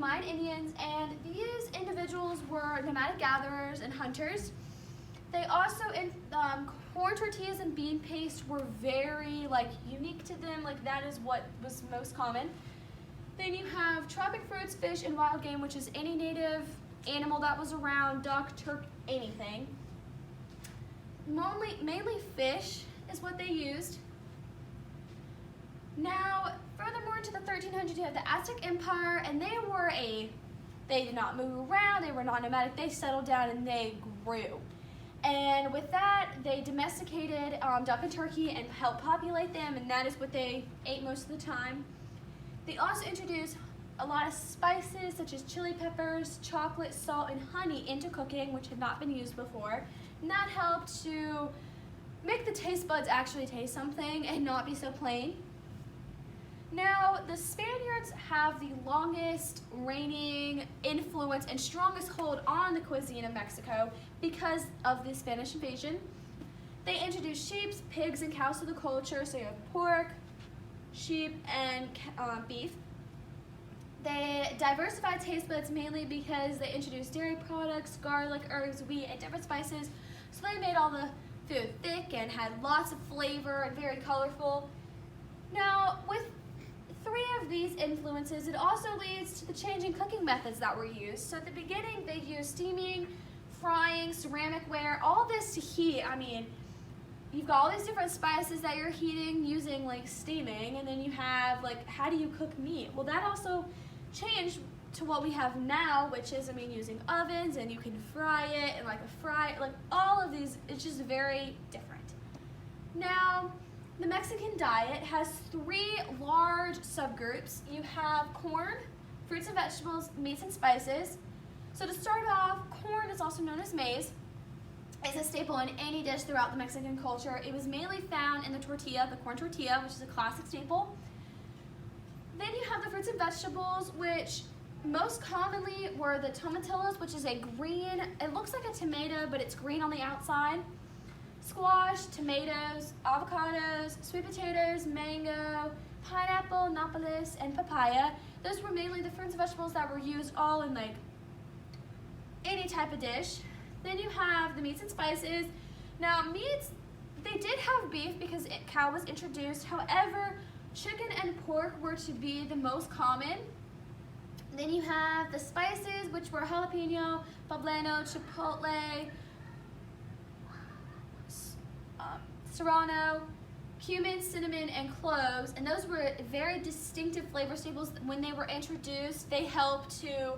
Mayan Indians, and these individuals were nomadic gatherers and hunters. They also, corn tortillas and bean paste were very unique to them, that is what was most common. Then you have tropic fruits, fish, and wild game, which is any native animal that was around, duck, turkey, anything. Mainly fish is what they used. Now, furthermore into the 1300s, you have the Aztec Empire, and they did not move around, they were not nomadic, they settled down and they grew. And with that, they domesticated duck and turkey and helped populate them, and that is what they ate most of the time. They also introduced a lot of spices such as chili peppers, chocolate, salt, and honey into cooking, which had not been used before. And that helped to make the taste buds actually taste something and not be so plain. Now, the Spaniards have the longest reigning influence and strongest hold on the cuisine of Mexico because of the Spanish invasion. They introduced sheep, pigs, and cows to the culture, so you have pork, sheep, and beef. They diversified taste buds mainly because they introduced dairy products, garlic, herbs, wheat, and different spices, so they made all the food thick and had lots of flavor and very colorful. Now, with three of these influences, it also leads to the changing cooking methods that were used. So at the beginning, they used steaming, frying, ceramic ware, all this to heat. You've got all these different spices that you're heating using steaming, and then you have how do you cook meat? Well, that also changed to what we have now, which is using ovens, and you can fry it and all of these. It's just very different. Now, the Mexican diet has three large subgroups. You have corn, fruits and vegetables, meats and spices. So to start off, corn is also known as maize. It's a staple in any dish throughout the Mexican culture. It was mainly found in the tortilla, the corn tortilla, which is a classic staple. Then you have the fruits and vegetables, which most commonly were the tomatillos, which is a green, it looks like a tomato, but it's green on the outside. Squash, tomatoes, avocados, sweet potatoes, mango, pineapple, nopales, and papaya. Those were mainly the fruits and vegetables that were used all in any type of dish. Then you have the meats and spices. Now meats, they did have beef because cow was introduced. However, chicken and pork were to be the most common. Then you have the spices, which were jalapeno, poblano, chipotle, serrano, cumin, cinnamon, and cloves, and those were very distinctive flavor staples. When they were introduced, they helped to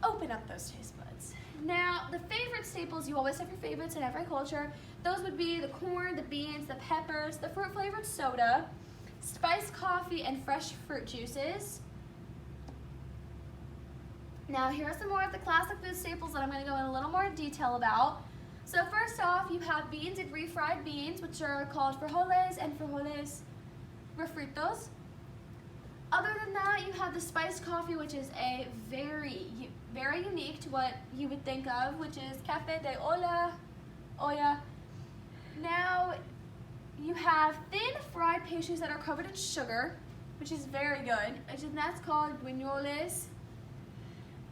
open up those taste buds. Now, the favorite staples, you always have your favorites in every culture. Those would be the corn, the beans, the peppers, the fruit-flavored soda, spiced coffee, and fresh fruit juices. Now, here are some more of the classic food staples that I'm going to go in a little more detail about. So first off, you have beans and refried beans, which are called frijoles and frijoles refritos. Other than that, you have the spiced coffee, which is a very unique to what you would think of, which is café de olla. Now, you have thin fried pastries that are covered in sugar, which is very good, and that's called buñuelos.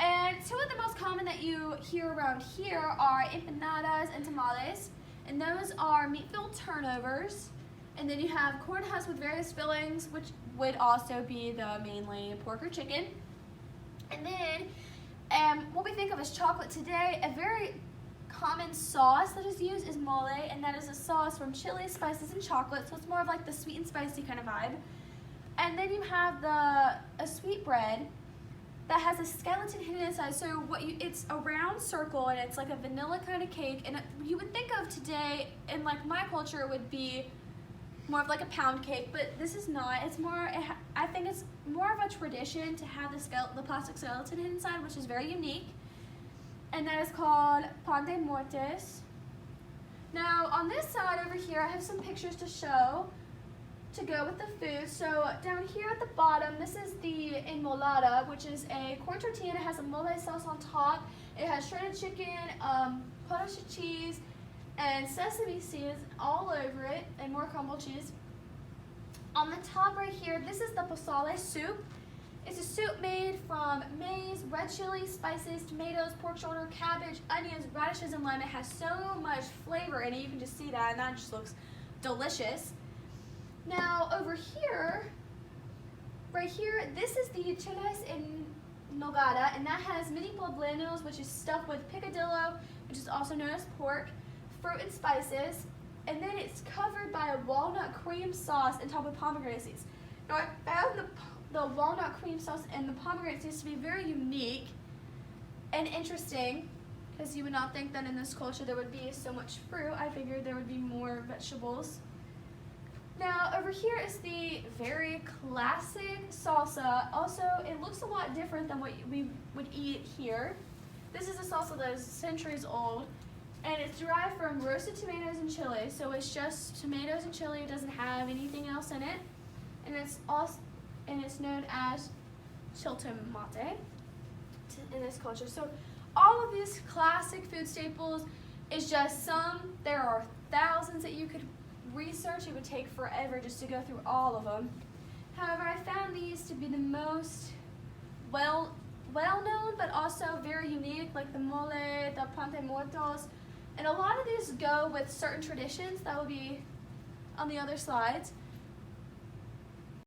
And two of the most common that you hear around here are empanadas and tamales, and those are meat-filled turnovers. And then you have corn husks with various fillings, which would also be the mainly pork or chicken. And then what we think of as chocolate today, a very common sauce that is used is mole, and that is a sauce from chili, spices, and chocolate, so it's more of the sweet and spicy kind of vibe. And then you have a sweet bread that has a skeleton hidden inside. So it's a round circle, and it's like a vanilla kind of cake. And you would think of today, in my culture, it would be more of a pound cake, but this is not. It's more, I think it's more of a tradition to have the plastic skeleton hidden inside, which is very unique. And that is called pan de muertos. Now, on this side over here, I have some pictures to show to go with the food. So down here at the bottom, this is the enmolada, which is a corn tortilla, and it has a mole sauce on top. It has shredded chicken, cottage cheese, and sesame seeds all over it, and more crumbled cheese. On the top right here, this is the pozole soup. It's a soup made from maize, red chili, spices, tomatoes, pork shoulder, cabbage, onions, radishes, and lime. It has so much flavor in it. You can just see that, and that just looks delicious. Now over here, right here, this is the chiles en nogada, and that has mini poblanos, which is stuffed with picadillo, which is also known as pork, fruit and spices, and then it's covered by a walnut cream sauce and topped with pomegranate seeds. Now I found the walnut cream sauce and the pomegranate seeds to be very unique and interesting, because you would not think that in this culture there would be so much fruit. I figured there would be more vegetables. Now over here is the very classic salsa. Also, it looks a lot different than what we would eat here. This is a salsa that is centuries old, and it's derived from roasted tomatoes and chili. So it's just tomatoes and chili. It doesn't have anything else in it, and it's known as chiltemate in this culture. So all of these classic food staples is just some. There are thousands that you could research. It would take forever just to go through all of them. However, I found these to be the most well-known, but also very unique, like the mole, the pan de muertos, and a lot of these go with certain traditions that will be on the other slides.